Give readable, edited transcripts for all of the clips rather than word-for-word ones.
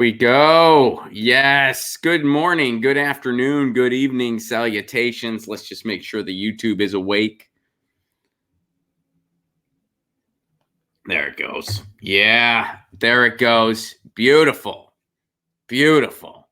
We go. Yes. Good morning, good afternoon, good evening, salutations. Let's just make sure the YouTube is awake. There it goes. Yeah, there it goes. Beautiful. Beautiful.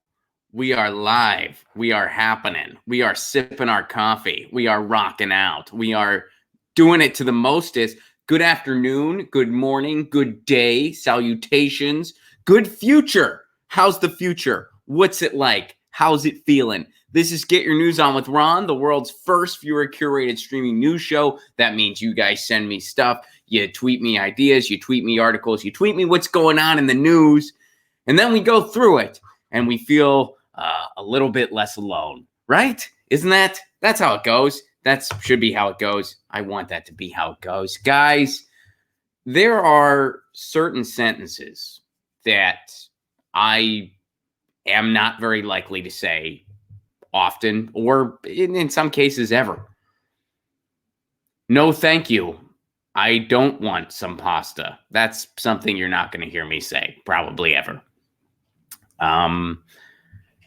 We are live. We are happening. We are sipping our coffee. We are rocking out. We are doing it to the mostest. Good afternoon, good morning, good day, salutations, good future. How's the future? What's it like? How's it feeling? This is Get Your News On with Ron, the world's first viewer-curated streaming news show. That means you guys send me stuff. You tweet me ideas. You tweet me articles. You tweet me what's going on in the news. And then we go through it, and we feel a little bit less alone, right? Isn't that? That's how it goes. That should be how it goes. I want that to be how it goes. Guys, there are certain sentences that I am not very likely to say often, or in some cases ever. No, thank you. I don't want some pasta. That's something you're not going to hear me say, probably ever.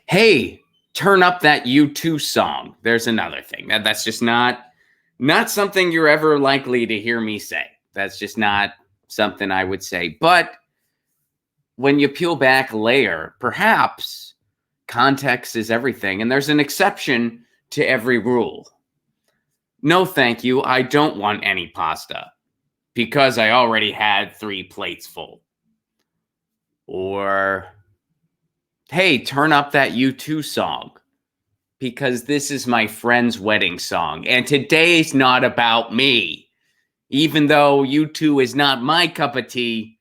Hey, turn up that U2 song. There's another thing. That's just not something you're ever likely to hear me say. That's just not something I would say. But when you peel back a layer, perhaps context is everything, and there's an exception to every rule. No, thank you. I don't want any pasta because I already had 3 plates full. Or, hey, turn up that U2 song because this is my friend's wedding song, and today's not about me. Even though U2 is not my cup of tea,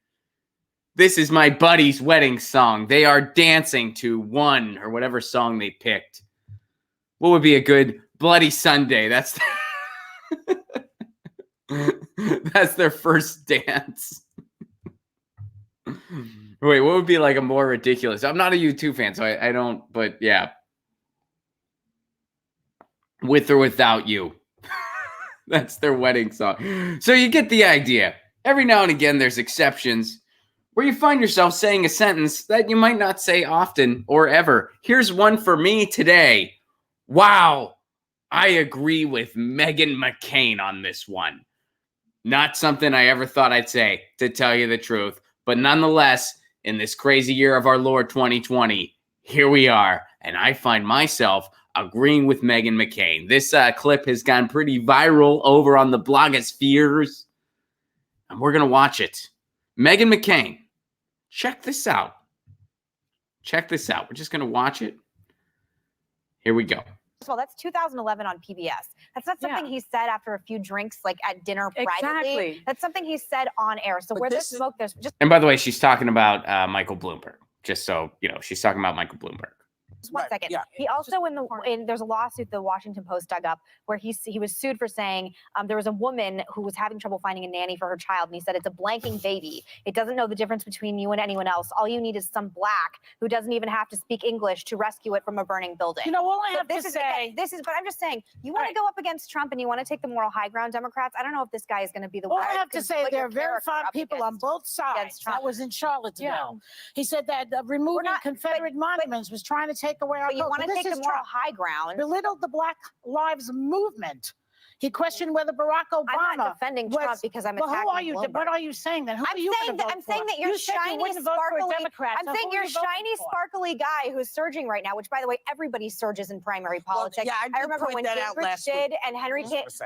this is my buddy's wedding song. They are dancing to one or whatever song they picked. What would be a good Bloody Sunday? That's that's their first dance. Wait, what would be like a more ridiculous? I'm not a U2 fan, so I don't, but yeah. With or Without You. That's their wedding song. So you get the idea. Every now and again, there's exceptions where you find yourself saying a sentence that you might not say often or ever. Here's one for me today. Wow, I agree with Meghan McCain on this one. Not something I ever thought I'd say, to tell you the truth. But nonetheless, in this crazy year of our Lord 2020, here we are. And I find myself agreeing with Meghan McCain. This clip has gone pretty viral over on the blogospheres. And we're going to watch it. Meghan McCain. Check this out. Check this out. We're just going to watch it. Here we go. Well, that's 2011 on PBS. That's not something he said after a few drinks, like at dinner privately. That's something he said on air. So but where there's smoke, there's just. And by the way, she's talking about Michael Bloomberg. Just so you know, she's talking about Michael Bloomberg. Just one second. Yeah. He also there's a lawsuit the Washington Post dug up where he was sued for saying there was a woman who was having trouble finding a nanny for her child, and he said it's a blanking baby. It doesn't know the difference between you and anyone else. All you need is some black who doesn't even have to speak English to rescue it from a burning building. You know, all I have to say, but I'm just saying, you want to go up against Trump and you want to take the moral high ground, Democrats. I don't know if this guy is going to be the one. All I have to say, there are verified people on both sides. That was in Charlottesville. Yeah. He said that removing Confederate monuments was trying to take away our culture. Take the moral high ground. Belittled the Black Lives Movement. He questioned whether Barack Obama. I'm not defending Trump because I'm attacking Bloomberg. What are you saying then? I'm saying that you're shiny, sparkly. I'm saying you're shiny, sparkly guy who's surging right now. Which, by the way, everybody surges in primary politics. Yeah, I remember when Gingrich did and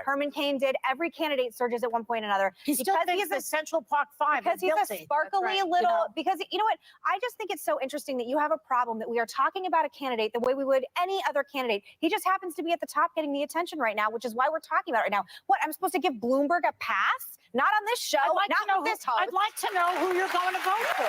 Herman Cain did. Every candidate surges at one point or another. He still thinks the Central Park Five because he's a sparkly little. Because you know what? I just think it's so interesting that you have a problem that we are talking about a candidate the way we would any other candidate. He just happens to be at the top, getting the attention right now, which is why we're talking about it right now. What, I'm supposed to give Bloomberg a pass? Not on this show. I'd like to know who you're going to vote for.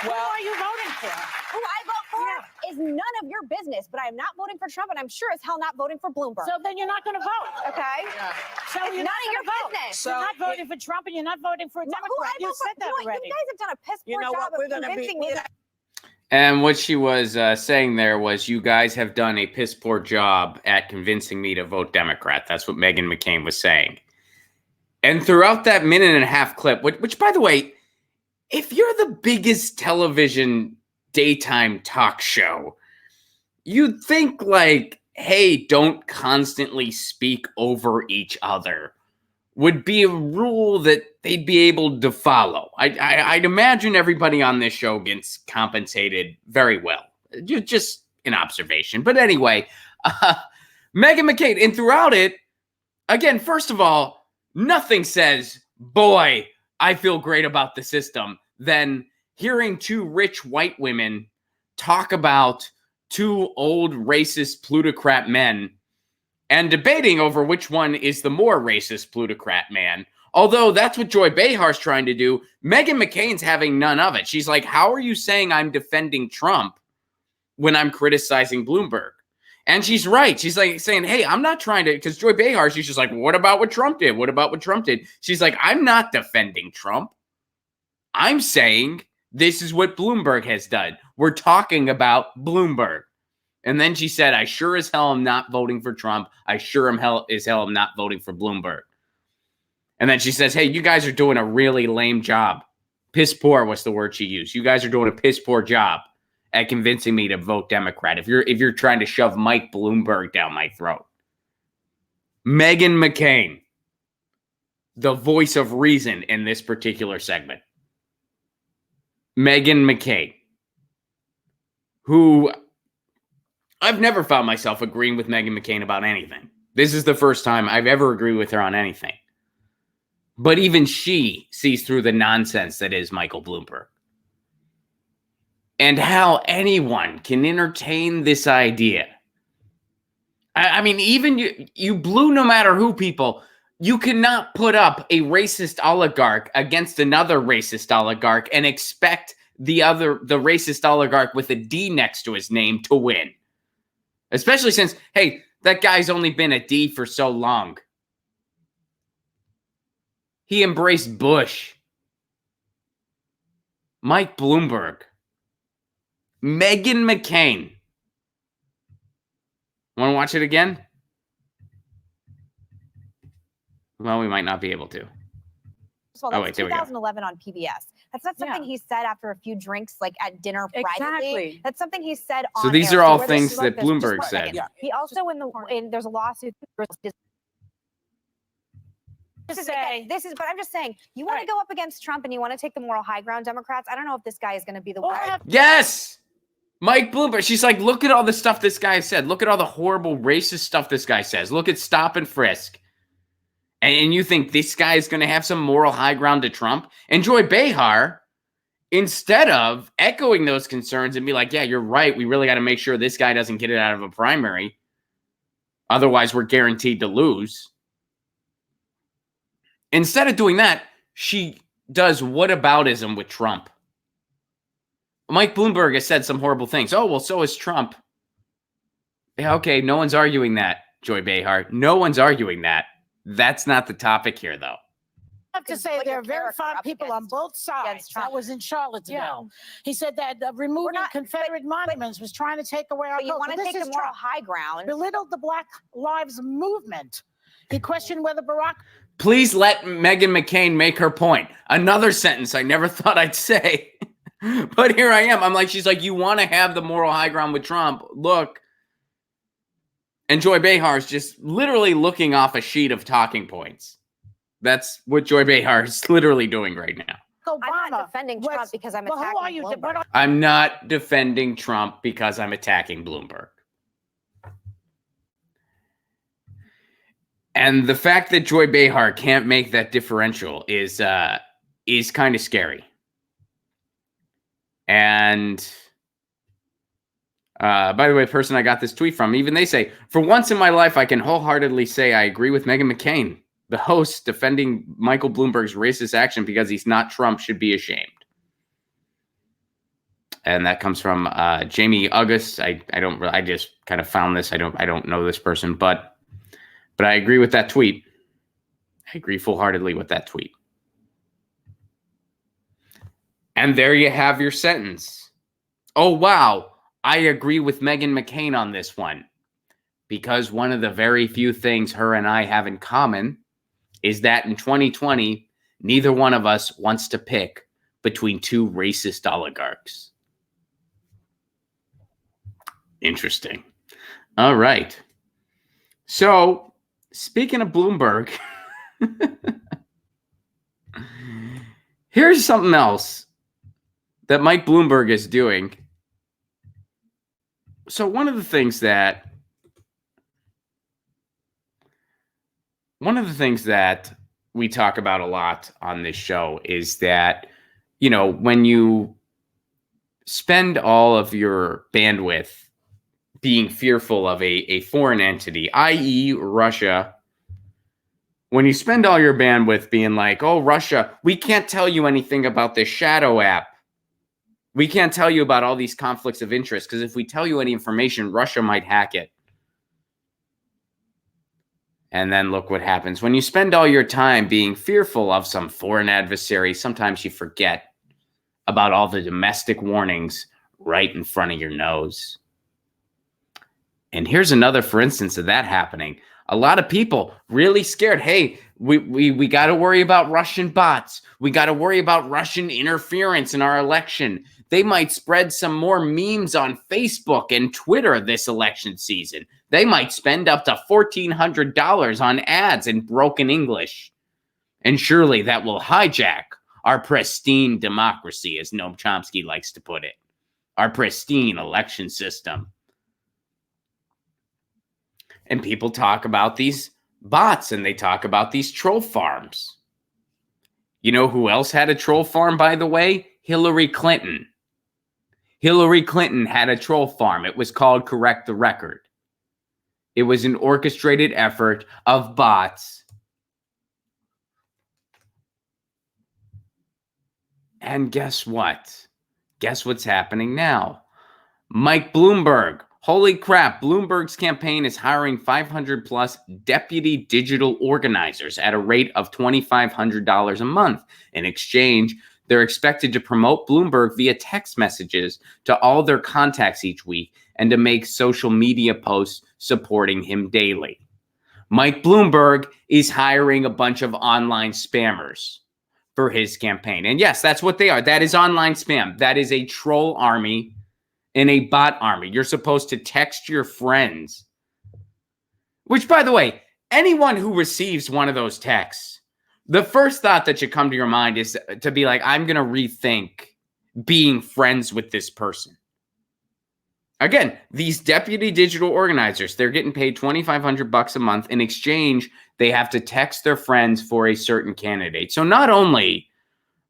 Who are you voting for? Who I vote for is none of your business, but I'm not voting for Trump, and I'm sure as hell not voting for Bloomberg. So then you're not going to vote. Okay? Yeah. So you're none of your business. So you're not voting for Trump, and you're not voting for a Democrat. You said that already. You guys have done a piss poor job of convincing me that. And what she was saying there was, you guys have done a piss poor job at convincing me to vote Democrat. That's what Meghan McCain was saying. And throughout that 1.5-minute clip, which by the way, if you're the biggest television daytime talk show, you'd think like, hey, don't constantly speak over each other would be a rule that they'd be able to follow. I'd imagine everybody on this show gets compensated very well. Just an observation. But anyway, Meghan McCain, and throughout it, again, first of all, nothing says, boy, I feel great about the system, than hearing two rich white women talk about two old racist plutocrat men and debating over which one is the more racist plutocrat man. Although that's what Joy Behar's trying to do. Meghan McCain's having none of it. She's like, how are you saying I'm defending Trump when I'm criticizing Bloomberg? And she's right. She's like saying, hey, I'm not trying to, because Joy Behar, she's just like, what about what Trump did? What about what Trump did? She's like, I'm not defending Trump. I'm saying this is what Bloomberg has done. We're talking about Bloomberg. And then she said, I sure as hell am not voting for Trump. I sure as hell am not voting for Bloomberg. And then she says, hey, you guys are doing a really lame job. Piss poor was the word she used. You guys are doing a piss poor job at convincing me to vote Democrat. If you're trying to shove Mike Bloomberg down my throat. Meghan McCain, the voice of reason in this particular segment. Meghan McCain, who I've never found myself agreeing with Meghan McCain about anything. This is the first time I've ever agreed with her on anything. But even she sees through the nonsense that is Michael Bloomberg. And how anyone can entertain this idea. I mean, even you blue no matter who people, you cannot put up a racist oligarch against another racist oligarch and expect the racist oligarch with a D next to his name to win. Especially since, hey, that guy's only been a D for so long. He embraced Bush. Mike Bloomberg. Meghan McCain. Want to watch it again? Well, we might not be able to. Well, that's 2011 on PBS. That's not something he said after a few drinks, like at dinner privately. That's something he said on So these are all things that Bloomberg said. Yeah. He also, there's a lawsuit. But I'm just saying, you want to go up against Trump and you want to take the moral high ground, Democrats. I don't know if this guy is going to be the one. Yes! Mike Bloomberg. She's like, look at all the stuff this guy said. Look at all the horrible racist stuff this guy says. Look at stop and frisk. And you think this guy is going to have some moral high ground to Trump? And Joy Behar, instead of echoing those concerns and be like, yeah, you're right. We really got to make sure this guy doesn't get it out of a primary. Otherwise, we're guaranteed to lose. Instead of doing that, she does whataboutism with Trump. Mike Bloomberg has said some horrible things. Oh, well, so is Trump. Yeah, okay, no one's arguing that, Joy Behar. No one's arguing that. That's not the topic here, though. I have to say there are very fine people on both sides. That was in Charlottesville. Yeah. He said that removing Confederate monuments was trying to take away our culture. You want to take the moral high ground. Belittled the Black Lives Movement. He questioned whether Barack... Please let Meghan McCain make her point. Another sentence I never thought I'd say. But here I am. I'm like, she's like, you want to have the moral high ground with Trump. Look. And Joy Behar's just literally looking off a sheet of talking points. That's what Joy Behar is literally doing right now. I'm not defending Trump because I'm attacking Bloomberg. I'm not defending Trump because I'm attacking Bloomberg. And the fact that Joy Behar can't make that differential is kind of scary. And by the way, the person I got this tweet from, even they say, for once in my life, I can wholeheartedly say I agree with Meghan McCain. The host defending Michael Bloomberg's racist action because he's not Trump should be ashamed. And that comes from Jamie August. I just kind of found this. I don't know this person, but I agree with that tweet. I agree full-heartedly with that tweet. And there you have your sentence. Oh, wow. I agree with Meghan McCain on this one. Because one of the very few things her and I have in common is that in 2020, neither one of us wants to pick between two racist oligarchs. Interesting. All right. So, speaking of Bloomberg, here's something else that Mike Bloomberg is doing. So one of the things that we talk about a lot on this show is that, you know, when you spend all of your bandwidth being fearful of a foreign entity, i.e. Russia, when you spend all your bandwidth being like, oh, Russia, we can't tell you anything about this shadow app. We can't tell you about all these conflicts of interest because if we tell you any information, Russia might hack it. And then look what happens. When you spend all your time being fearful of some foreign adversary, sometimes you forget about all the domestic warnings right in front of your nose. And here's another for instance of that happening. A lot of people really scared. Hey, we got to worry about Russian bots. We got to worry about Russian interference in our election. They might spread some more memes on Facebook and Twitter this election season. They might spend up to $1,400 on ads in broken English. And surely that will hijack our pristine democracy, as Noam Chomsky likes to put it. Our pristine election system. And people talk about these bots and they talk about these troll farms. You know who else had a troll farm, by the way? Hillary Clinton. Hillary Clinton had a troll farm. It was called Correct the Record. It was an orchestrated effort of bots. And guess what? Guess what's happening now? Mike Bloomberg. Holy crap, Bloomberg's campaign is hiring 500 plus deputy digital organizers at a rate of $2,500 a month. In exchange, they're expected to promote Bloomberg via text messages to all their contacts each week and to make social media posts supporting him daily. Mike Bloomberg is hiring a bunch of online spammers for his campaign. And yes, that's what they are. That is online spam. That is a troll army. In a bot army. You're supposed to text your friends. Which, by the way, anyone who receives one of those texts, the first thought that should come to your mind is to be like, I'm going to rethink being friends with this person. Again, these deputy digital organizers, they're getting paid $2,500 a month. In exchange, they have to text their friends for a certain candidate. So not only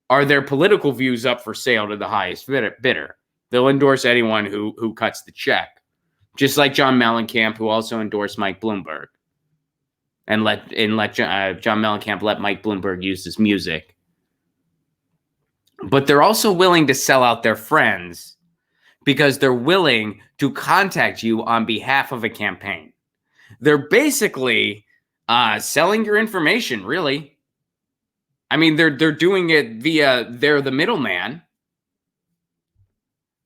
are their political views up for sale to the highest bidder, they'll endorse anyone who cuts the check. Just like John Mellencamp, who also endorsed Mike Bloomberg. And let John Mellencamp let Mike Bloomberg use his music. But they're also willing to sell out their friends because they're willing to contact you on behalf of a campaign. They're basically selling your information, really. I mean, they're doing it they're the middleman.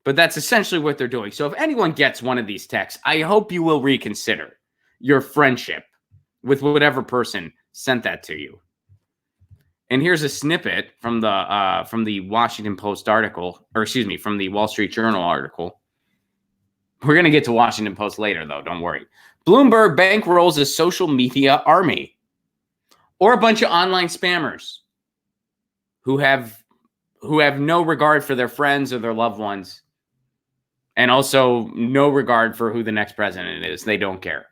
But that's essentially what they're doing. So if anyone gets one of these texts, I hope you will reconsider your friendship with whatever person sent that to you. And here's a snippet from the Washington Post article, or excuse me, from the Wall Street Journal article. We're going to get to Washington Post later, though. Don't worry. Bloomberg bankrolls a social media army or a bunch of online spammers who have no regard for their friends or their loved ones. And also no regard for who the next president is. They don't care.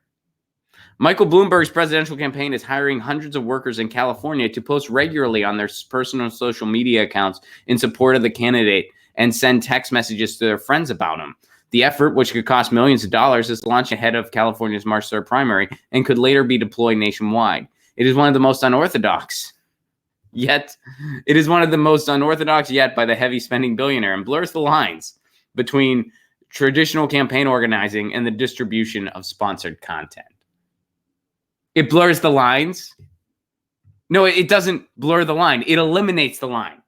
Michael Bloomberg's presidential campaign is hiring hundreds of workers in California to post regularly on their personal social media accounts in support of the candidate and send text messages to their friends about him. The effort, which could cost millions of dollars, is launched ahead of California's March 3rd primary and could later be deployed nationwide. It is one of the most unorthodox yet by the heavy spending billionaire and blurs the lines between traditional campaign organizing and the distribution of sponsored content. It blurs the lines. No, it doesn't blur the line. It eliminates the line.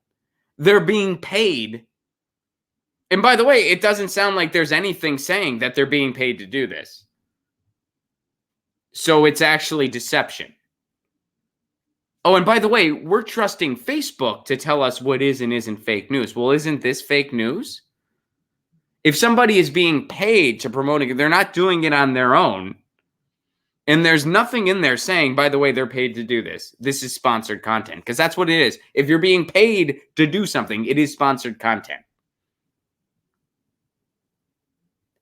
They're being paid. And by the way, it doesn't sound like there's anything saying that they're being paid to do this. So it's actually deception. Oh, and by the way, we're trusting Facebook to tell us what is and isn't fake news. Well, isn't this fake news? If somebody is being paid to promote it, they're not doing it on their own. And there's nothing in there saying, by the way, they're paid to do this. This is sponsored content, because that's what it is. If you're being paid to do something, it is sponsored content.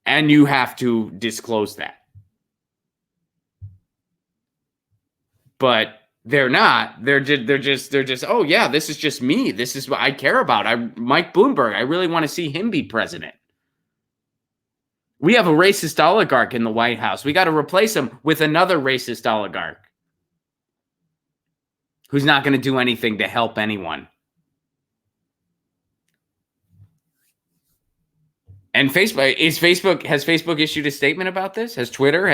And you have to disclose that. But they're not. They're just, oh yeah, this is just me. This is what I care about. Mike Bloomberg, I really want to see him be president. We have a racist oligarch in the White House. We got to replace him with another racist oligarch who's not going to do anything to help anyone. And has Facebook issued a statement about this? Has Twitter?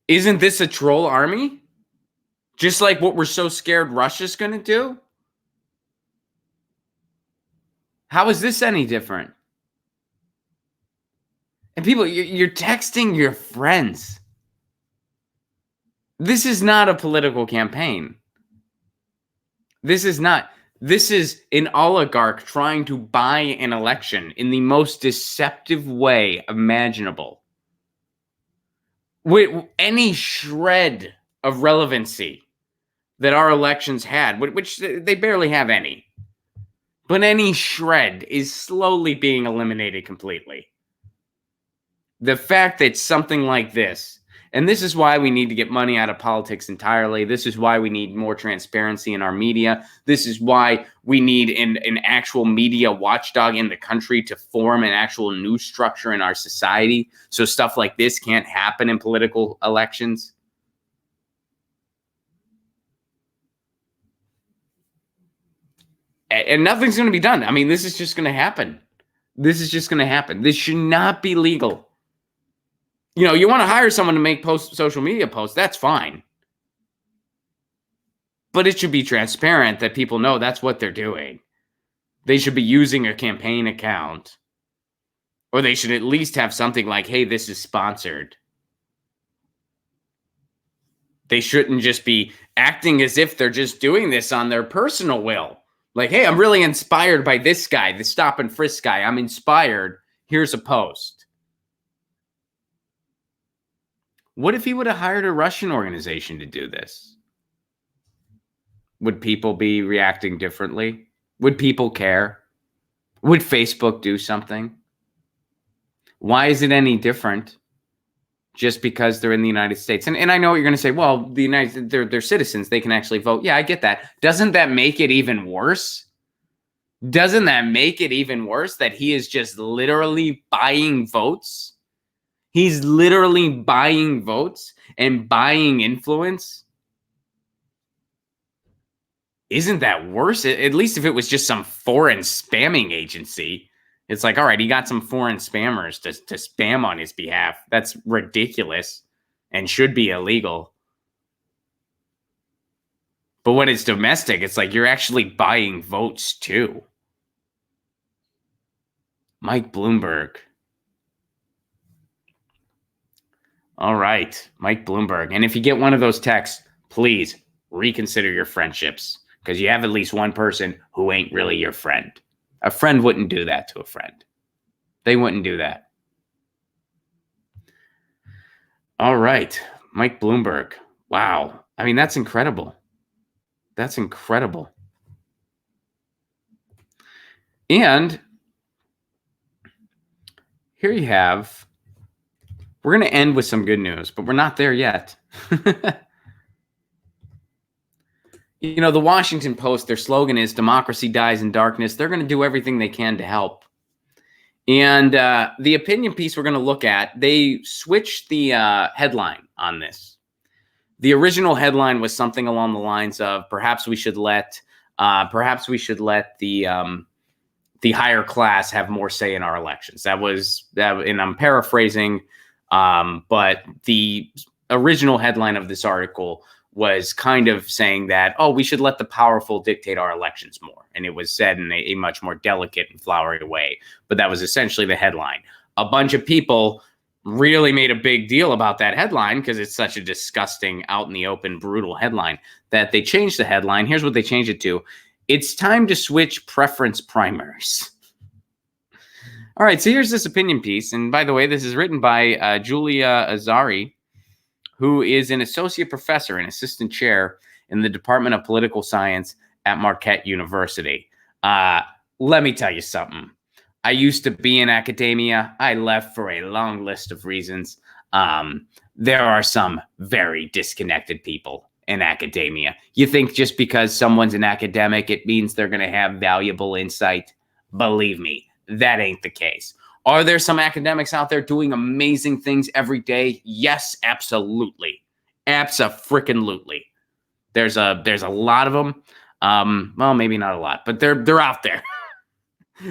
Isn't this a troll army? Just like what we're so scared Russia's going to do? How is this any different? And people, you're texting your friends. This is not a political campaign. This is not. This is an oligarch trying to buy an election in the most deceptive way imaginable. With any shred of relevancy that our elections had, which they barely have any, but any shred is slowly being eliminated completely. The fact that something like this, and this is why we need to get money out of politics entirely. This is why we need more transparency in our media. This is why we need an actual media watchdog in the country to form an actual news structure in our society, so stuff like this can't happen in political elections. And nothing's going to be done. I mean, this is just going to happen. This is just going to happen. This should not be legal. You know, you want to hire someone to make social media posts, that's fine. But it should be transparent that people know that's what they're doing. They should be using a campaign account. Or they should at least have something like, hey, this is sponsored. They shouldn't just be acting as if they're just doing this on their personal will. Like, hey, I'm really inspired by this guy, the stop and frisk guy. I'm inspired. Here's a post. What if he would have hired a Russian organization to do this? Would people be reacting differently? Would people care? Would Facebook do something? Why is it any different just because they're in the United States? And I know what you're going to say, well, they're citizens. They can actually vote. Yeah, I get that. Doesn't that make it even worse? Doesn't that make it even worse that he is just literally buying votes? He's literally buying votes and buying influence. Isn't that worse? At least if it was just some foreign spamming agency, it's like, all right, he got some foreign spammers to spam on his behalf. That's ridiculous and should be illegal. But when it's domestic, it's like you're actually buying votes too. Mike Bloomberg. All right, Mike Bloomberg. And if you get one of those texts, please reconsider your friendships, because you have at least one person who ain't really your friend. A friend wouldn't do that to a friend. They wouldn't do that. All right, Mike Bloomberg. Wow. I mean, that's incredible. That's incredible. And here you have, we're going to end with some good news, but we're not there yet. You know, the Washington Post, their slogan is democracy dies in darkness. They're going to do everything they can to help. And the opinion piece we're going to look at, they switched the headline on this. The original headline was something along the lines of perhaps we should let the higher class have more say in our elections. That, and I'm paraphrasing, but the original headline of this article was kind of saying that, oh, we should let the powerful dictate our elections more. And it was said in a much more delicate and flowery way. But that was essentially the headline. A bunch of people really made a big deal about that headline because it's such a disgusting, out in the open, brutal headline that they changed the headline. Here's what they changed it to. It's time to switch preference primaries. All right, so here's this opinion piece. And by the way, this is written by Julia Azari, who is an associate professor and assistant chair in the Department of Political Science at Marquette University. Let me tell you something. I used to be in academia. I left for a long list of reasons. There are some very disconnected people in academia. You think just because someone's an academic, it means they're going to have valuable insight? Believe me, that ain't the case. Are there some academics out there doing amazing things every day? Yes, absolutely. Abso-frickin-lutely. There's a lot of them. Well, maybe not a lot, but they're out there.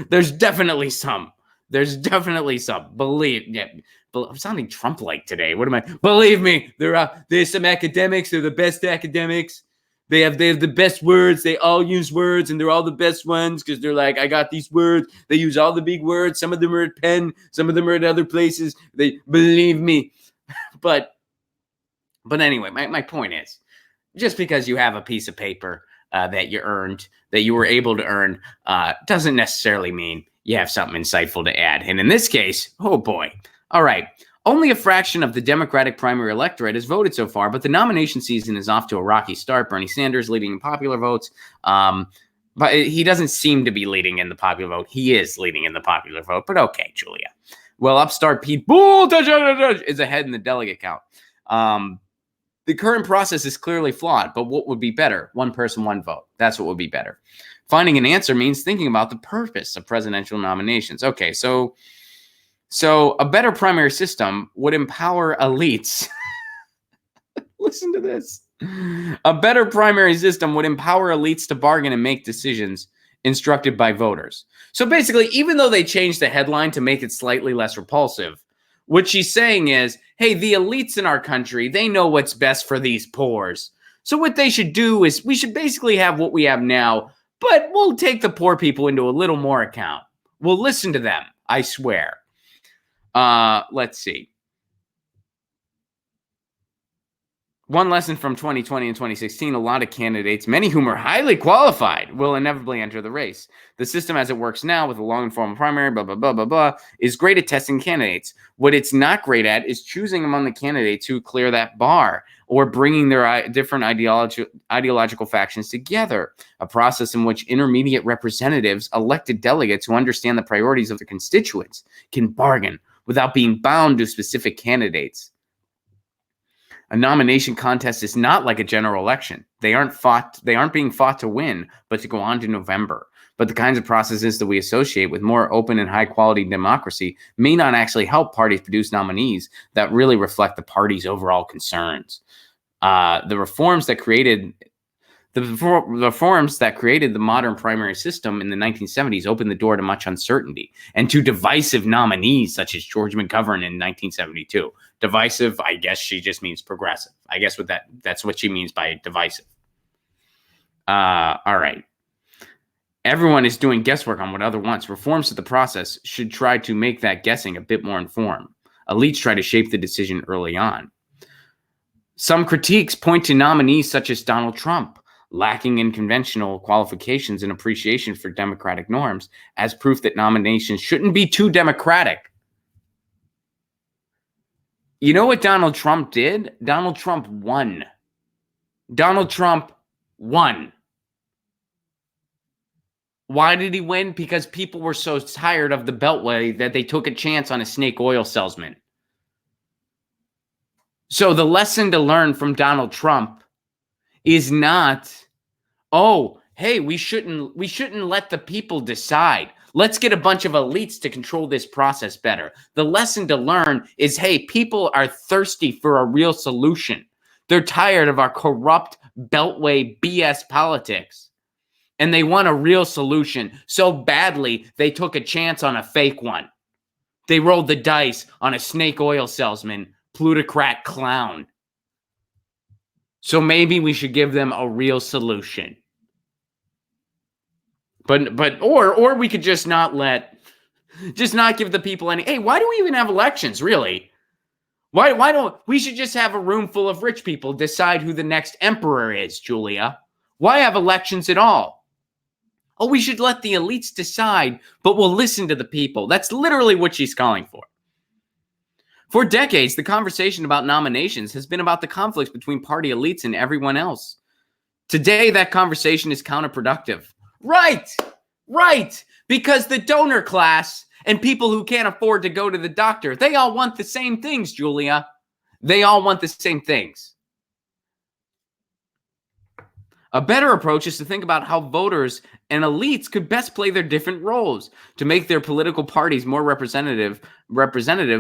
There's definitely some. Believe, yeah. I'm sounding Trump-like today. What am I? Believe me, there's some academics. They're the best academics. They have the best words. They all use words, and they're all the best ones because they're like, I got these words. They use all the big words. Some of them are at Penn. Some of them are at other places. They believe me. But anyway, my point is, just because you have a piece of paper that you earned, that you were able to earn, doesn't necessarily mean you have something insightful to add. And in this case, oh boy. All right. Only a fraction of the Democratic primary electorate has voted so far, but the nomination season is off to a rocky start. Bernie Sanders leading in popular votes. But he doesn't seem to be leading in the popular vote. He is leading in the popular vote, but okay, Julia. Well, upstart Pete Buttigieg is ahead in the delegate count. The current process is clearly flawed, but what would be better? One person, one vote. That's what would be better. Finding an answer means thinking about the purpose of presidential nominations. Okay, so a better primary system would empower elites. Listen to this. A better primary system would empower elites to bargain and make decisions instructed by voters. So basically, even though they changed the headline to make it slightly less repulsive, what she's saying is, hey, the elites in our country, they know what's best for these poors. So what they should do is we should basically have what we have now, but we'll take the poor people into a little more account. We'll listen to them, I swear. Let's see. One lesson from 2020 and 2016, a lot of candidates, many whom are highly qualified, will inevitably enter the race. The system as it works now with a long and formal primary, blah, blah, blah, blah, blah, is great at testing candidates. What it's not great at is choosing among the candidates who clear that bar or bringing their different ideological factions together, a process in which intermediate representatives, elected delegates who understand the priorities of their constituents, can bargain without being bound to specific candidates. A nomination contest is not like a general election. They aren't being fought to win, but to go on to November. But the kinds of processes that we associate with more open and high quality democracy may not actually help parties produce nominees that really reflect the party's overall concerns. The reforms that created the modern primary system in the 1970s opened the door to much uncertainty and to divisive nominees such as George McGovern in 1972. Divisive, I guess she just means progressive. I guess that's what she means by divisive. All right. Everyone is doing guesswork on what other wants. Reforms to the process should try to make that guessing a bit more informed. Elites try to shape the decision early on. Some critiques point to nominees such as Donald Trump, lacking in conventional qualifications and appreciation for democratic norms, as proof that nominations shouldn't be too democratic. You know what Donald Trump did? Donald Trump won. Donald Trump won. Why did he win? Because people were so tired of the Beltway that they took a chance on a snake oil salesman. So the lesson to learn from Donald Trump is not, oh, hey, we shouldn't let the people decide. Let's get a bunch of elites to control this process better. The lesson to learn is, hey, people are thirsty for a real solution. They're tired of our corrupt Beltway BS politics. And they want a real solution so badly they took a chance on a fake one. They rolled the dice on a snake oil salesman, plutocrat clown. So maybe we should give them a real solution. Or we could just not give the people any. Hey, why do we even have elections, really? Why don't we should just have a room full of rich people decide who the next emperor is, Julia? Why have elections at all? Oh, we should let the elites decide, but we'll listen to the people. That's literally what she's calling for. For decades, the conversation about nominations has been about the conflicts between party elites and everyone else. Today, that conversation is counterproductive. Right, because the donor class and people who can't afford to go to the doctor, they all want the same things, Julia. They all want the same things. A better approach is to think about how voters and elites could best play their different roles to make their political parties more representative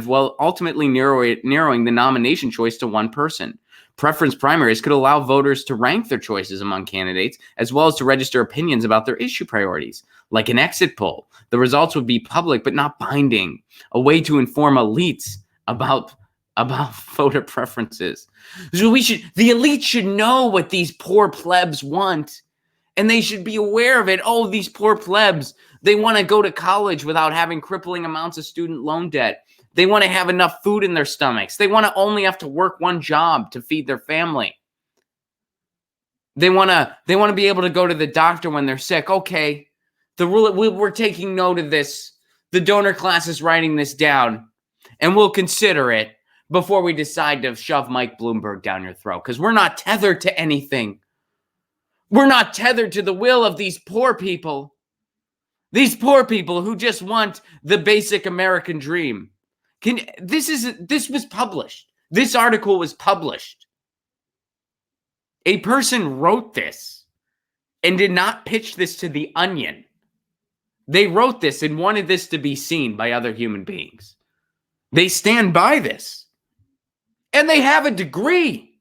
while ultimately narrowing the nomination choice to one person. Preference primaries could allow voters to rank their choices among candidates, as well as to register opinions about their issue priorities. Like an exit poll, the results would be public but not binding, a way to inform elites about voter preferences. So the elites should know what these poor plebs want, and they should be aware of it. Oh, these poor plebs, they want to go to college without having crippling amounts of student loan debt. They want to have enough food in their stomachs. They want to only have to work one job to feed their family. They want to be able to go to the doctor when they're sick. Okay, we're taking note of this. The donor class is writing this down, and we'll consider it before we decide to shove Mike Bloomberg down your throat, because we're not tethered to anything. We're not tethered to the will of these poor people. These poor people who just want the basic American dream. This was published. This article was published. A person wrote this and did not pitch this to The Onion. They wrote this and wanted this to be seen by other human beings. They stand by this. And they have a degree.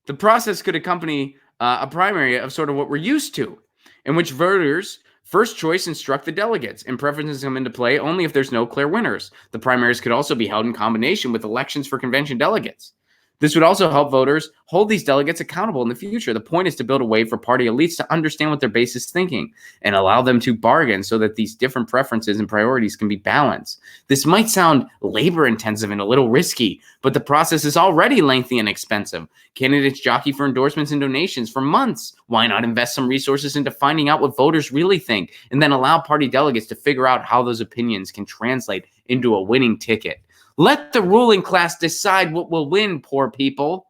The process could accompany a primary of sort of what we're used to, in which voters first choice instruct the delegates, and preferences come into play only if there's no clear winners. The primaries could also be held in combination with elections for convention delegates. This would also help voters hold these delegates accountable in the future. The point is to build a way for party elites to understand what their base is thinking and allow them to bargain so that these different preferences and priorities can be balanced. This might sound labor intensive and a little risky, but the process is already lengthy and expensive. Candidates jockey for endorsements and donations for months. Why not invest some resources into finding out what voters really think and then allow party delegates to figure out how those opinions can translate into a winning ticket? Let the ruling class decide what will win, poor people.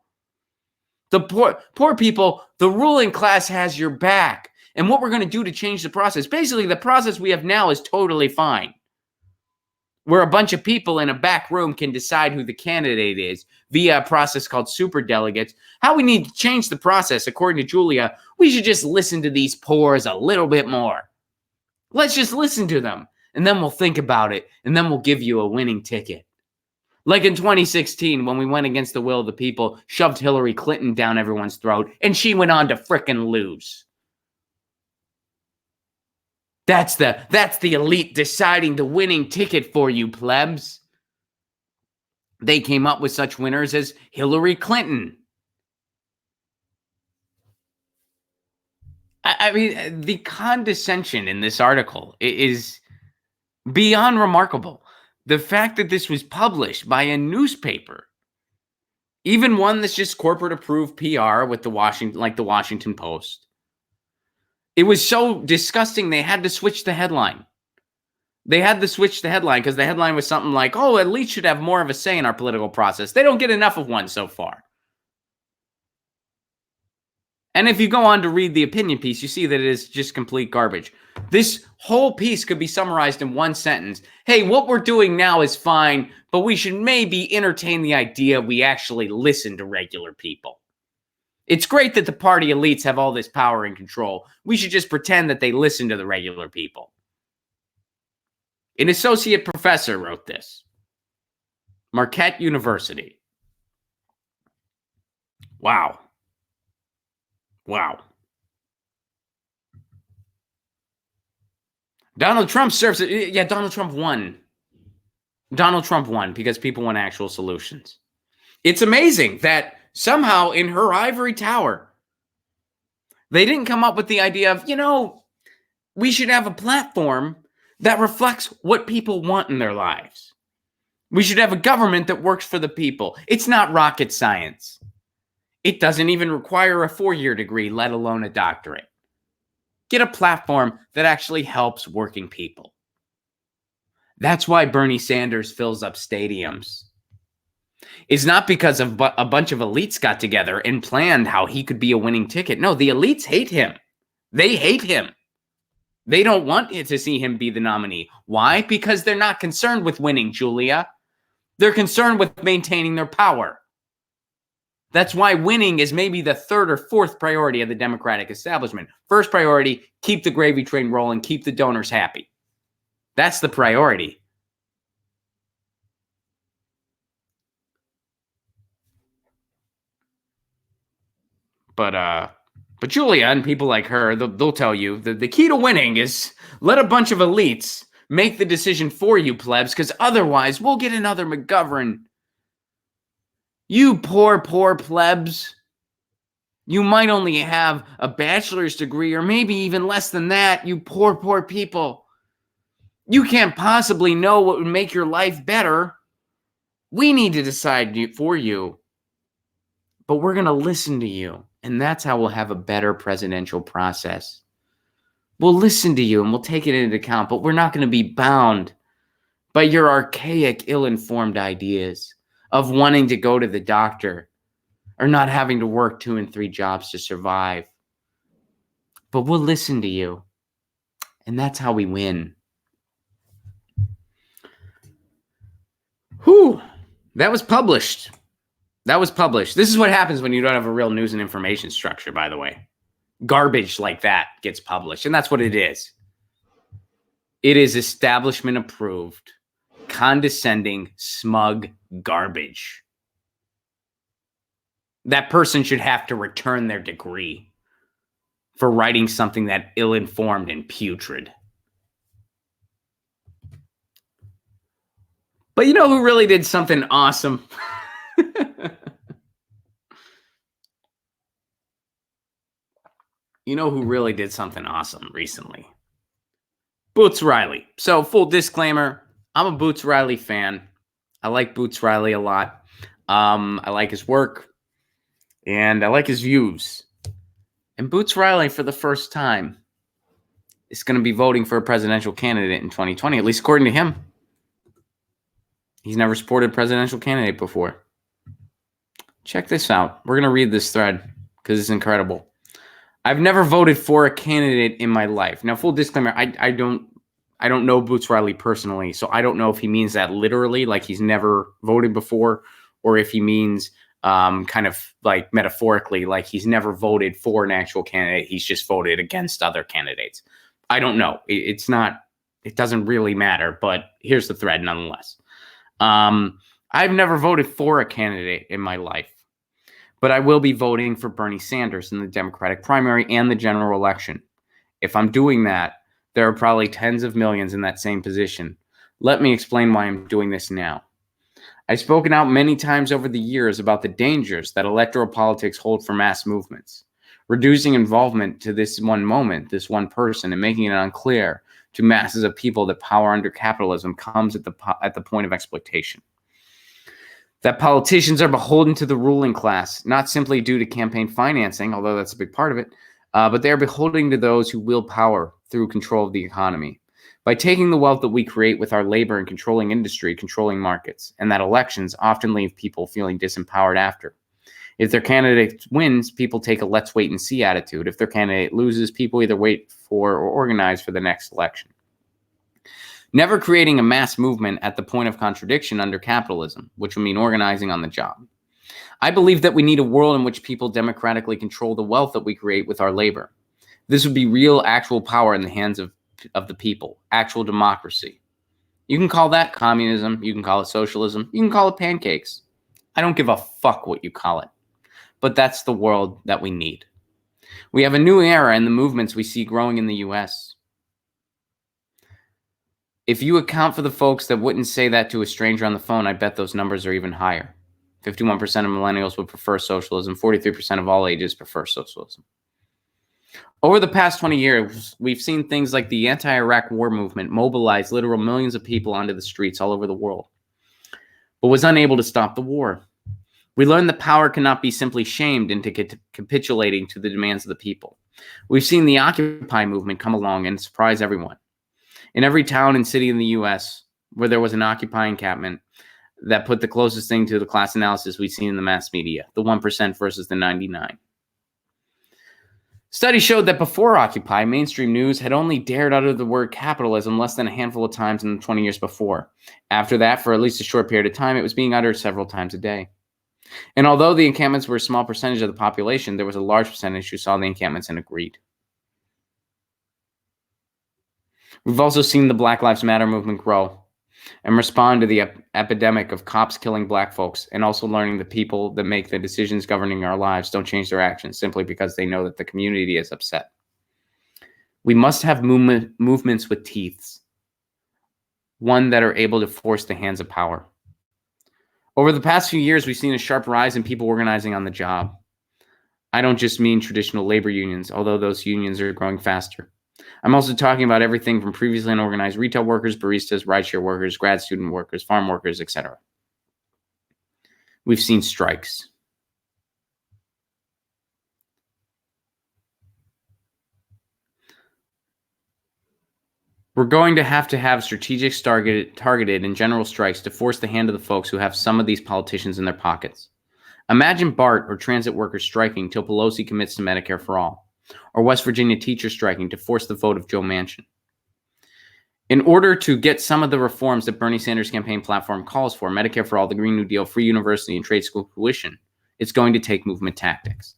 The poor people, the ruling class has your back. And what we're going to do to change the process, basically the process we have now is totally fine. Where a bunch of people in a back room can decide who the candidate is via a process called superdelegates. How we need to change the process, according to Julia, we should just listen to these poors a little bit more. Let's just listen to them. And then we'll think about it. And then we'll give you a winning ticket. Like in 2016, when we went against the will of the people, shoved Hillary Clinton down everyone's throat, and she went on to frickin' lose. That's the elite deciding the winning ticket for you, plebs. They came up with such winners as Hillary Clinton. I mean, the condescension in this article is beyond remarkable. The fact that this was published by a newspaper, even one that's just corporate approved PR with the Washington Post, it was so disgusting they had to switch the headline. They had to switch the headline because the headline was something like, "Oh, elites should have more of a say in our political process. They don't get enough of one so far." And if you go on to read the opinion piece, you see that it is just complete garbage. This whole piece could be summarized in one sentence. Hey, what we're doing now is fine, but we should maybe entertain the idea we actually listen to regular people. It's great that the party elites have all this power and control. We should just pretend that they listen to the regular people. An associate professor wrote this. Marquette University. Wow. Donald Trump serves it. Yeah, Donald Trump won. Donald Trump won because people want actual solutions. It's amazing that somehow in her ivory tower, they didn't come up with the idea of, we should have a platform that reflects what people want in their lives. We should have a government that works for the people. It's not rocket science. It doesn't even require a 4-year degree, let alone a doctorate. Get a platform that actually helps working people. That's why Bernie Sanders fills up stadiums. It's not because of a bunch of elites got together and planned how he could be a winning ticket. No, the elites hate him. They hate him. They don't want to see him be the nominee. Why? Because they're not concerned with winning, Julia. They're concerned with maintaining their power. That's why winning is maybe the third or fourth priority of the Democratic establishment. First priority, keep the gravy train rolling, keep the donors happy. That's the priority. But Julia and people like her, they'll tell you the key to winning is let a bunch of elites make the decision for you, plebs, because otherwise we'll get another McGovern. You poor plebs. You might only have a bachelor's degree or maybe even less than that, you poor people. You can't possibly know what would make your life better. We need to decide for you. But we're going to listen to you. And that's how we'll have a better presidential process. We'll listen to you and we'll take it into account, but we're not going to be bound by your archaic, ill-informed ideas of wanting to go to the doctor or not having to work 2 and 3 jobs to survive. But we'll listen to you. And that's how we win. Whew. That was published. This is what happens when you don't have a real news and information structure, by the way. Garbage like that gets published, and that's what it is. It is establishment approved, condescending, smug garbage. That person should have to return their degree for writing something that ill-informed and putrid. But you know who really did something awesome? You know who really did something awesome recently? Boots Riley. So full disclaimer, I'm a Boots Riley fan. I like Boots Riley a lot. I like his work and I like his views. And Boots Riley, for the first time, is going to be voting for a presidential candidate in 2020, at least according to him. He's never supported a presidential candidate before. Check this out. We're going to read this thread because it's incredible. I've never voted for a candidate in my life. Now, full disclaimer, I don't know Boots Riley personally, so I don't know if he means that literally, like he's never voted before, or if he means kind of like metaphorically, like he's never voted for an actual candidate. He's just voted against other candidates. I don't know. It doesn't really matter, but here's the thread nonetheless. I've never voted for a candidate in my life, but I will be voting for Bernie Sanders in the Democratic primary and the general election. If I'm doing that, there are probably tens of millions in that same position. Let me explain why I'm doing this now. I've spoken out many times over the years about the dangers that electoral politics hold for mass movements, reducing involvement to this one moment, this one person, and making it unclear to masses of people that power under capitalism comes at the point of exploitation. That politicians are beholden to the ruling class, not simply due to campaign financing, although that's a big part of it, but they are beholden to those who wield power through control of the economy. By taking the wealth that we create with our labor and controlling industry, controlling markets, and that elections often leave people feeling disempowered after. If their candidate wins, people take a let's wait and see attitude. If their candidate loses, people either wait for or organize for the next election. Never creating a mass movement at the point of contradiction under capitalism, which would mean organizing on the job. I believe that we need a world in which people democratically control the wealth that we create with our labor. This would be real, actual power in the hands of the people, actual democracy. You can call that communism, you can call it socialism, you can call it pancakes. I don't give a fuck what you call it. But that's the world that we need. We have a new era in the movements we see growing in the US. If you account for the folks that wouldn't say that to a stranger on the phone, I bet those numbers are even higher. 51% of millennials would prefer socialism. 43% of all ages prefer socialism. Over the past 20 years, we've seen things like the anti-Iraq war movement mobilize literal millions of people onto the streets all over the world, but was unable to stop the war. We learned that power cannot be simply shamed into capitulating to the demands of the people. We've seen the Occupy movement come along and surprise everyone. In every town and city in the U.S. where there was an Occupy encampment that put the closest thing to the class analysis we've seen in the mass media, the 1% versus the 99%. Studies showed that before Occupy, mainstream news had only dared utter the word capitalism less than a handful of times in the 20 years before. After that, for at least a short period of time, it was being uttered several times a day. And although the encampments were a small percentage of the population, there was a large percentage who saw the encampments and agreed. We've also seen the Black Lives Matter movement grow and respond to the epidemic of cops killing black folks, and also learning the people that make the decisions governing our lives don't change their actions simply because they know that the community is upset. We must have movements with teeth, one that are able to force the hands of power. Over the past few years, we've seen a sharp rise in people organizing on the job. I don't just mean traditional labor unions, although those unions are growing faster. I'm also talking about everything from previously unorganized retail workers, baristas, rideshare workers, grad student workers, farm workers, etc. We've seen strikes. We're going to have strategic targeted and general strikes to force the hand of the folks who have some of these politicians in their pockets. Imagine BART or transit workers striking till Pelosi commits to Medicare for all, or West Virginia teachers striking to force the vote of Joe Manchin. In order to get some of the reforms that Bernie Sanders' campaign platform calls for, Medicare for all, the Green New Deal, free university, and trade school tuition, it's going to take movement tactics.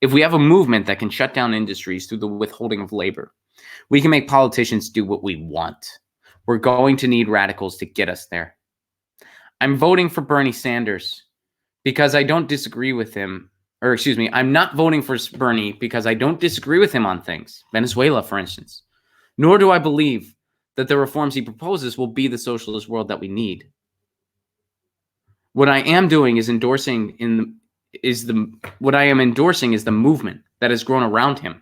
If we have a movement that can shut down industries through the withholding of labor, we can make politicians do what we want. We're going to need radicals to get us there. I'm voting for Bernie Sanders because I don't disagree with him. Or excuse me, I'm not voting for Bernie because I don't disagree with him on things. Venezuela, for instance. Nor do I believe that the reforms he proposes will be the socialist world that we need. What I am doing is endorsing is the movement that has grown around him,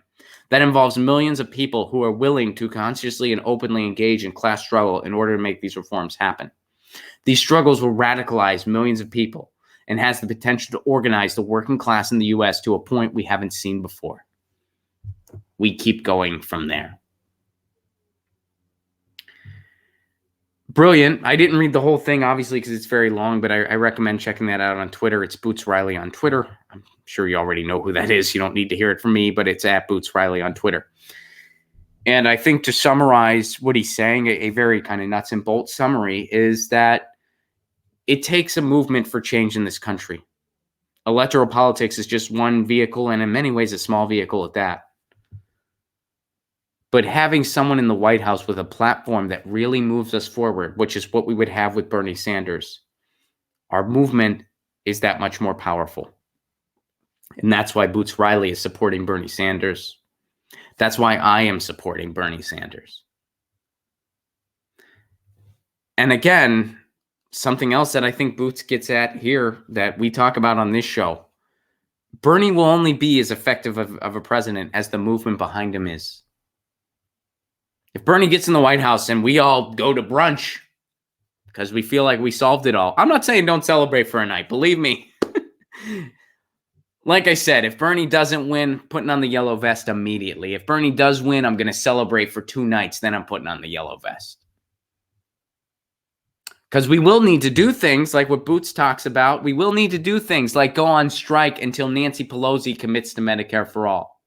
that involves millions of people who are willing to consciously and openly engage in class struggle in order to make these reforms happen. These struggles will radicalize millions of people and has the potential to organize the working class in the U.S. to a point we haven't seen before. We keep going from there. Brilliant. I didn't read the whole thing, obviously, because it's very long, but I recommend checking that out on Twitter. It's Boots Riley on Twitter. I'm sure you already know who that is. You don't need to hear it from me, but it's at Boots Riley on Twitter. And I think to summarize what he's saying, a very kind of nuts and bolts summary, is that it takes a movement for change in this country. Electoral politics is just one vehicle, and in many ways a small vehicle at that. But having someone in the White House with a platform that really moves us forward, which is what we would have with Bernie Sanders, our movement is that much more powerful. And that's why Boots Riley is supporting Bernie Sanders. That's why I am supporting Bernie Sanders. And again, something else that I think Boots gets at here that we talk about on this show, Bernie will only be as effective of a president as the movement behind him is. If Bernie gets in the White House and we all go to brunch because we feel like we solved it all, I'm not saying don't celebrate for a night. Believe me. Like I said, if Bernie doesn't win, putting on the yellow vest immediately. If Bernie does win, I'm going to celebrate for 2 nights. Then I'm putting on the yellow vest. Because we will need to do things like what Boots talks about. We will need to do things like go on strike until Nancy Pelosi commits to Medicare for all.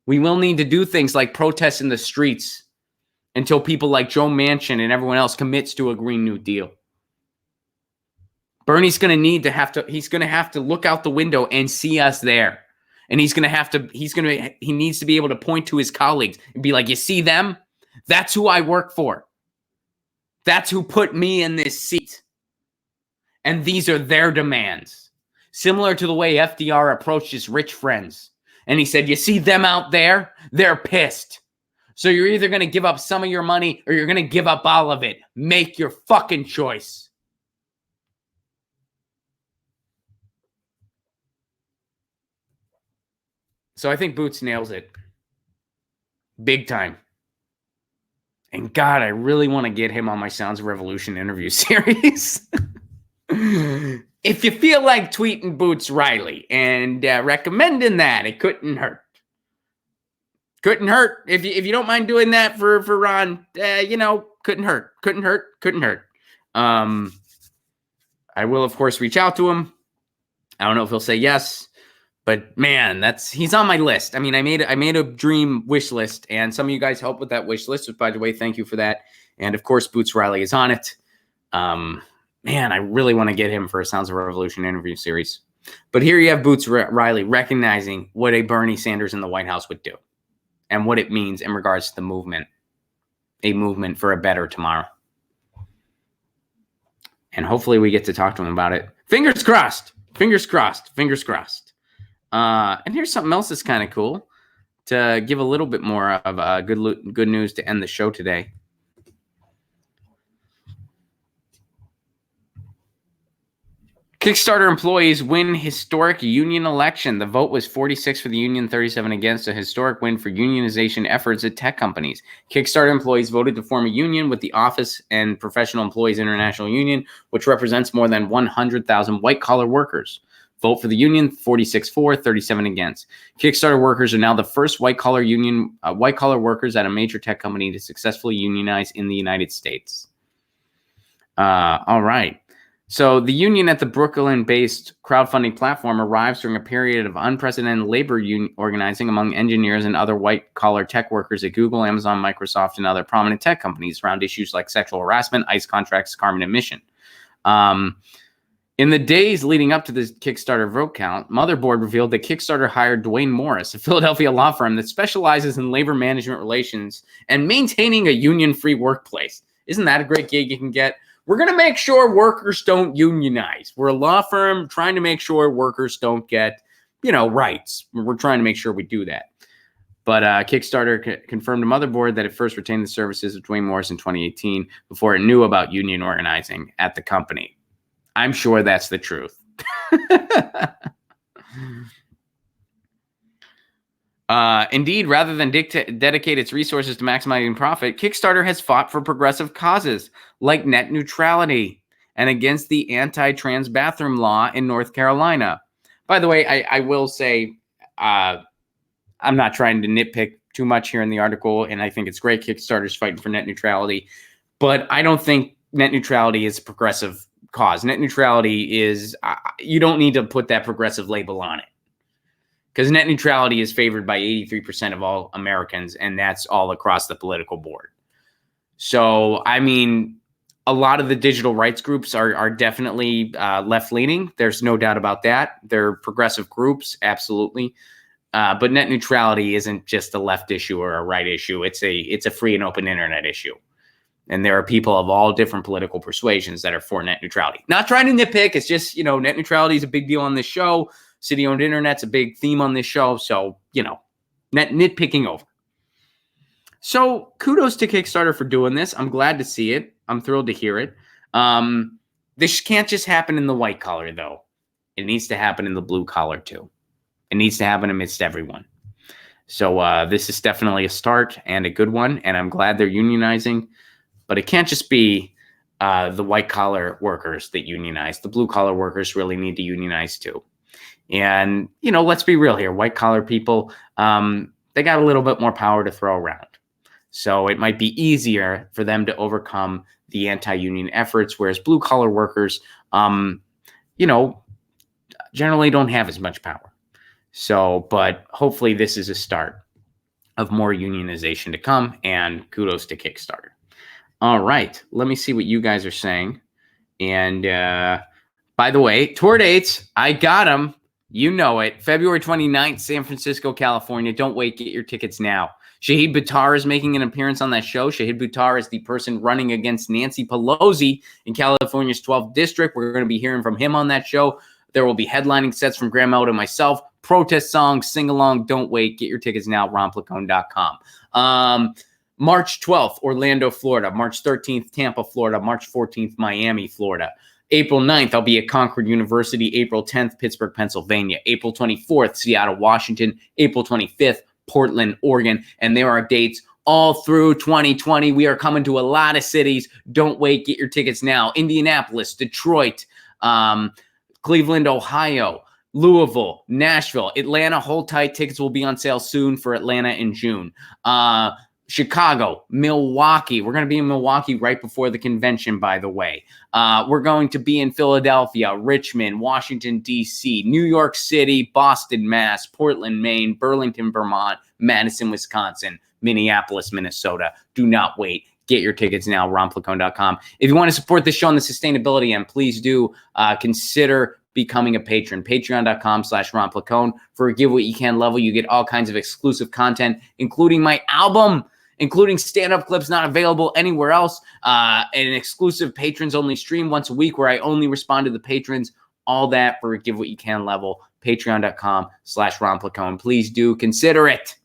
We will need to do things like protest in the streets until people like Joe Manchin and everyone else commits to a Green New Deal. Bernie's going to he's going to have to look out the window and see us there. And he needs to be able to point to his colleagues and be like, you see them? That's who I work for. That's who put me in this seat. And these are their demands. Similar to the way FDR approached his rich friends. And he said, you see them out there? They're pissed. So you're either going to give up some of your money or you're going to give up all of it. Make your fucking choice. So I think Boots nails it. Big time. And God, I really want to get him on my Sounds of Revolution interview series. if you feel like tweeting Boots Riley and recommending that, it couldn't hurt. Couldn't hurt. If you don't mind doing that for Ron, couldn't hurt. Couldn't hurt. I will, of course, reach out to him. I don't know if he'll say yes, but man, he's on my list. I mean, I made a dream wish list, and some of you guys helped with that wish list. By the way, thank you for that. And of course, Boots Riley is on it. Man, I really want to get him for a Sounds of Revolution interview series. But here you have Boots Riley recognizing what a Bernie Sanders in the White House would do and what it means in regards to the movement, a movement for a better tomorrow. And hopefully we get to talk to him about it. Fingers crossed. Fingers crossed. Fingers crossed. And here's something else that's kind of cool to give a little bit more of good news to end the show today. Kickstarter employees win historic union election. The vote was 46 for the union, 37 against, a historic win for unionization efforts at tech companies. Kickstarter employees voted to form a union with the Office and Professional Employees International Union, which represents more than 100,000 white-collar workers. Vote for the union, 46 for, 37 against. Kickstarter workers are now the first white-collar workers at a major tech company to successfully unionize in the United States. All right. So the union at the Brooklyn-based crowdfunding platform arrives during a period of unprecedented labor organizing among engineers and other white-collar tech workers at Google, Amazon, Microsoft, and other prominent tech companies around issues like sexual harassment, ICE contracts, carbon emission. In the days leading up to the Kickstarter vote count, Motherboard revealed that Kickstarter hired Dwayne Morris, a Philadelphia law firm that specializes in labor management relations and maintaining a union-free workplace. Isn't that a great gig you can get? We're going to make sure workers don't unionize. We're a law firm trying to make sure workers don't get, rights. We're trying to make sure we do that. But Kickstarter confirmed to Motherboard that it first retained the services of Dwayne Morris in 2018 before it knew about union organizing at the company. I'm sure that's the truth. Indeed, rather than dedicate its resources to maximizing profit, Kickstarter has fought for progressive causes like net neutrality and against the anti-trans bathroom law in North Carolina. By the way, I will say I'm not trying to nitpick too much here in the article, and I think it's great Kickstarter's fighting for net neutrality, but I don't think net neutrality is a progressive cause. Net neutrality is, you don't need to put that progressive label on it. Because net neutrality is favored by 83% of all Americans, and that's all across the political board. So, I mean, a lot of the digital rights groups are definitely left-leaning. There's no doubt about that. They're progressive groups, absolutely. But net neutrality isn't just a left issue or a right issue. It's a free and open internet issue. And there are people of all different political persuasions that are for net neutrality. Not trying to nitpick. It's just, net neutrality is a big deal on this show. City-owned internet's a big theme on this show. So, nitpicking over. So kudos to Kickstarter for doing this. I'm glad to see it. I'm thrilled to hear it. This can't just happen in the white collar, though. It needs to happen in the blue collar, too. It needs to happen amidst everyone. So this is definitely a start and a good one. And I'm glad they're unionizing. But it can't just be the white collar workers that unionize. The blue collar workers really need to unionize, too. And, let's be real here. White collar people, they got a little bit more power to throw around. So it might be easier for them to overcome the anti-union efforts, whereas blue collar workers, generally don't have as much power. So, but hopefully this is a start of more unionization to come, and kudos to Kickstarter. All right. Let me see what you guys are saying. And by the way, tour dates, I got them. You know it. February 29th, San Francisco, California. Don't wait. Get your tickets now. Shahid Buttar is making an appearance on that show. Shahid Buttar is the person running against Nancy Pelosi in California's 12th district. We're going to be hearing from him on that show. There will be headlining sets from Graham Elwood and myself. Protest songs, sing along. Don't wait. Get your tickets now. RonPlacone.com. March 12th, Orlando, Florida. March 13th, Tampa, Florida. March 14th, Miami, Florida. April 9th, I'll be at Concord University. April 10th, Pittsburgh, Pennsylvania. April 24th, Seattle, Washington. April 25th, Portland, Oregon. And there are dates all through 2020. We are coming to a lot of cities. Don't wait. Get your tickets now. Indianapolis, Detroit, Cleveland, Ohio, Louisville, Nashville, Atlanta. Hold tight. Tickets will be on sale soon for Atlanta in June. Chicago, Milwaukee. We're going to be in Milwaukee right before the convention, by the way. We're going to be in Philadelphia, Richmond, Washington, D.C., New York City, Boston, Mass, Portland, Maine, Burlington, Vermont, Madison, Wisconsin, Minneapolis, Minnesota. Do not wait. Get your tickets now, ronplacone.com. If you want to support this show on the sustainability end, please do consider becoming a patron. Patreon.com/Ron Placone. For a give what you can level, you get all kinds of exclusive content, including my album, including stand-up clips not available anywhere else, and an exclusive patrons-only stream once a week where I only respond to the patrons. All that for a give what you can level. Patreon.com/Ron Placone. Please do consider it.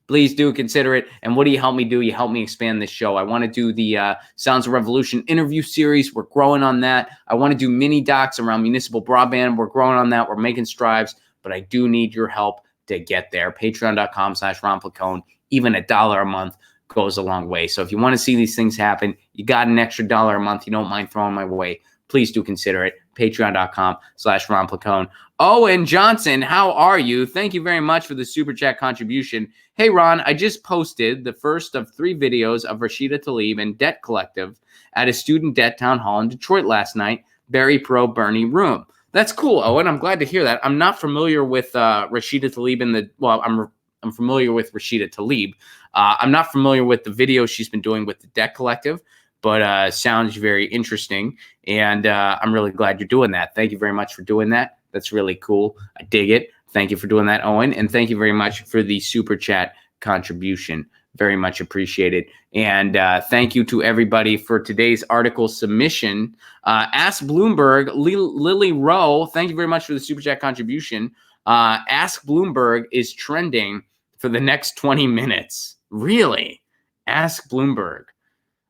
Please do consider it. And what do you help me do? You help me expand this show. I want to do the Sounds of Revolution interview series. We're growing on that. I want to do mini docs around municipal broadband. We're growing on that. We're making strides, but I do need your help to get there. Patreon.com/Ron Placone. Even $1 a month goes a long way. So if you want to see these things happen, you got an extra $1 a month you don't mind throwing my way, please do consider it. Patreon.com/Ron Placone. Owen Johnson, how are you? Thank you very much for the super chat contribution. Hey, Ron, I just posted the first of 3 videos of Rashida Tlaib and Debt Collective at a student debt town hall in Detroit last night. Very pro Bernie room. That's cool, Owen. I'm glad to hear that. I'm not familiar with Rashida Tlaib I'm familiar with Rashida Tlaib. I'm not familiar with the video she's been doing with the Debt Collective, but sounds very interesting. And I'm really glad you're doing that. Thank you very much for doing that. That's really cool. I dig it. Thank you for doing that, Owen. And thank you very much for the super chat contribution. Very much appreciated. And thank you to everybody for today's article submission. Ask Bloomberg, Lily Rowe, thank you very much for the super chat contribution. Ask Bloomberg is trending for the next 20 minutes. Really? Ask Bloomberg.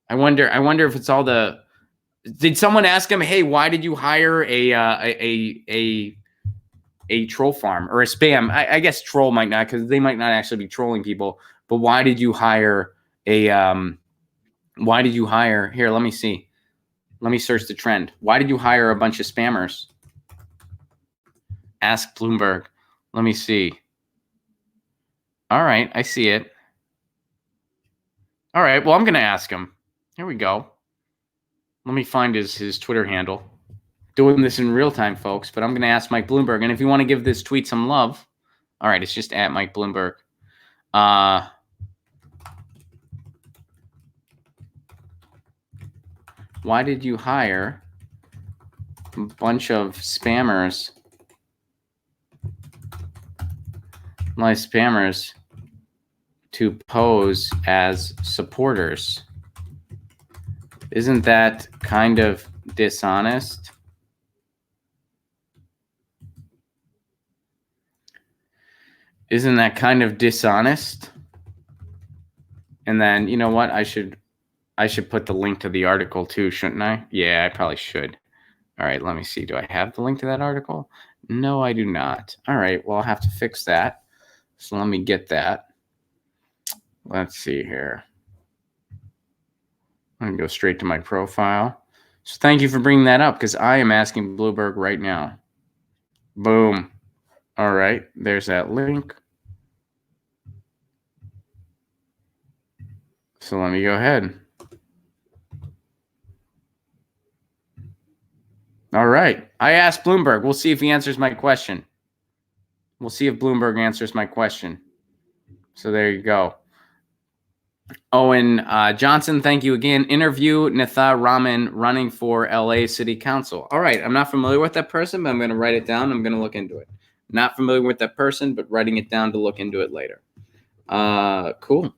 I wonder if it's all the. Did someone ask him, hey, why did you hire a troll farm or a spam? I guess troll might not, because they might not actually be trolling people. But why did you hire here, let me see. Let me search the trend. Why did you hire a bunch of spammers? Ask Bloomberg. Let me see. All right, I see it. All right, well, I'm going to ask him. Here we go. Let me find his Twitter handle. Doing this in real time, folks, but I'm going to ask Mike Bloomberg. And if you want to give this tweet some love, all right, it's just at Mike Bloomberg. Why did you hire a bunch of spammers? My spammers to pose as supporters. Isn't that kind of dishonest? Isn't that kind of dishonest? And then, you know what? I should put the link to the article too, shouldn't I? Yeah, I probably should. All right, let me see. Do I have the link to that article? No, I do not. All right, well, I'll have to fix that. So let me get that. Let's see here. I'm going to go straight to my profile. So thank you for bringing that up, because I am asking Bloomberg right now. Boom. All right, there's that link. So let me go ahead. All right. I asked Bloomberg. We'll see if he answers my question. We'll see if Bloomberg answers my question. So there you go. Owen Johnson, thank you again. Interview Nitha Raman running for LA City Council. All right. I'm not familiar with that person, but I'm going to write it down. I'm going to look into it. Not familiar with that person, but writing it down to look into it later. Cool.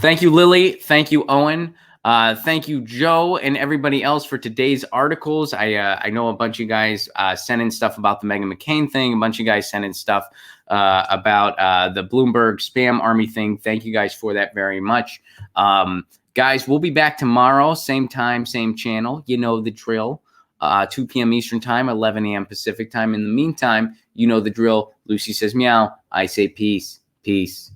Thank you, Lily. Thank you, Owen. Thank you, Joe, and everybody else for today's articles. I know a bunch of you guys sent in stuff about the Meghan McCain thing. A bunch of you guys sent in stuff about the Bloomberg spam army thing. Thank you guys for that very much. Guys, we'll be back tomorrow, same time, same channel. You know the drill. 2 p.m. Eastern time, 11 a.m. Pacific time. In the meantime, you know the drill. Lucy says meow. I say peace. Peace.